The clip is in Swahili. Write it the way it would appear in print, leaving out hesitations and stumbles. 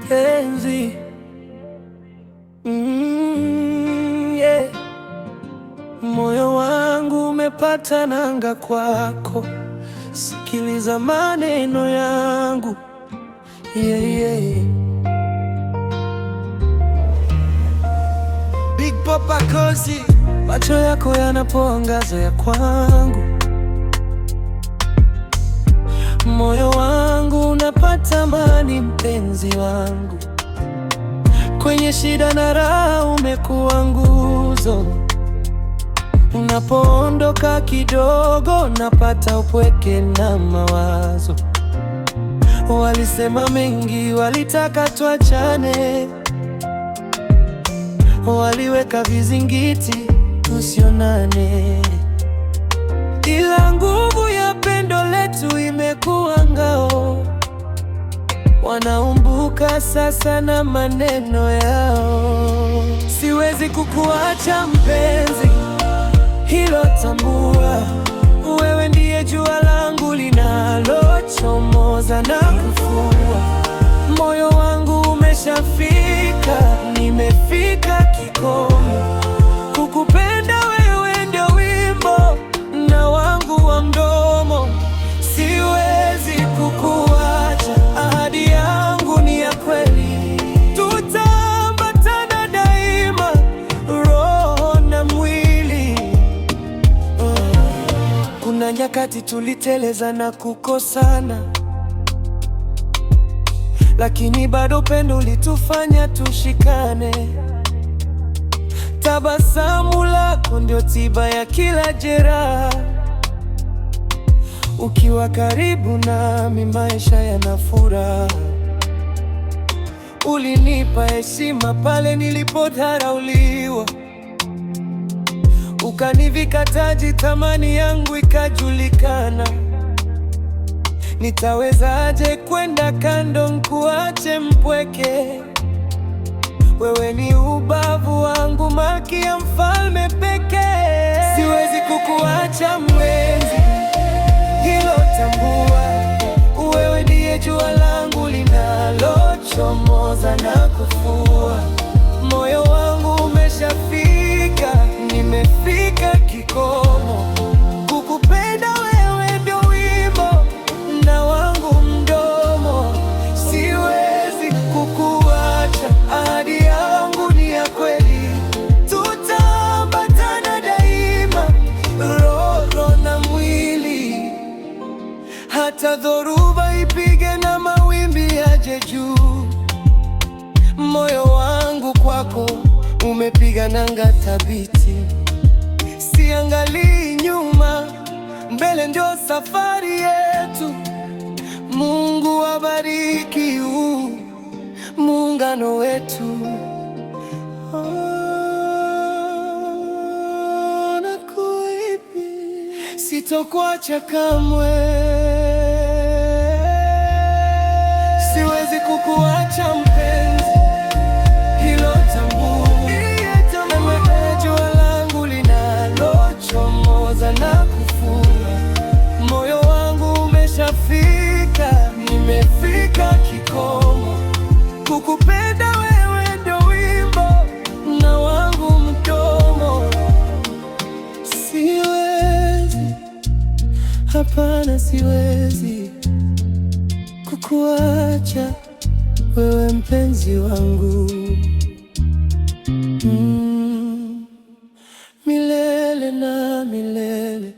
Penzi, yeah. Moyo wangu umepata nanga kwako, sikiliza maneno yangu, yeah, yeah. Big Papa Kosi, macho yako yanapoangaza ya kwangu, moyo wangu unapata amani, mpenzi wangu. Kwenye shida na raha umekuwa nguzo, unapoondoka kidogo napata upweke na mawazo. Walisema mengi, walitaka tuachane, waliweka vizingiti tusionane, ila nguvu ya pendo letu imekuwa ngao. Wanaumbuka sasa na maneno yao. Siwezi kukuacha mpenzi, hilo tambua. Wewe ndiye jua langu linalochomoza na kufua. Moyo wangu umeshafika, nimefika kikomo. Kukupenda wewe ndio wimbo na wangu wa mdomo. Siwezi kukuacha, ahadi yangu ni ya kweli. Tutaambatana daima, roho na mwili. Kuna nyakati tuliteleza na kukosana, lakini bado pendo litufanya tushikane. Tabasamu lako ndio tiba ya kila jeraha. Ukiwa karibu nami maisha yana furaha. Ulinipa heshima pale nilipodharauliwa, ukanivika taji, thamani yangu ikajulikana. Nitawezaje kwenda kando nikuache mpweke? Wewe ni ubavu wangu, malkia mfalme pekee. Siwezi kukuacha mpenzi, hilo tambua. Wewe ndiye jua langu linalochomoza na kufua. Moyo wangu umeshafika, nimefika kikomo. Kukupenda wewe ndio wimbo na wangu mdomo. Siwezi kukuacha, ahadi yangu ni ya kweli. Tutaambatana daima, roho na mwili. Hata dhoruba ipige na mawimbi yaje juu, moyo wangu kwako umepiga nanga thabiti. Siangalii nyuma, mbele ndio safari yetu. Mungu abariki huu muungano wetu. Nakuahidi sitokuacha kamwe. Siwezi kukuacha mpenzi, hilo tambua. Wewe jua langu linalochomoza na kufua. Moyo wangu umeshafika, nimefika kikomo. Kukupenda wewe ndio wimbo na wangu mdomo. Siwezi, hapana, siwezi kukuacha wewe mpenzi wangu, milele na milele.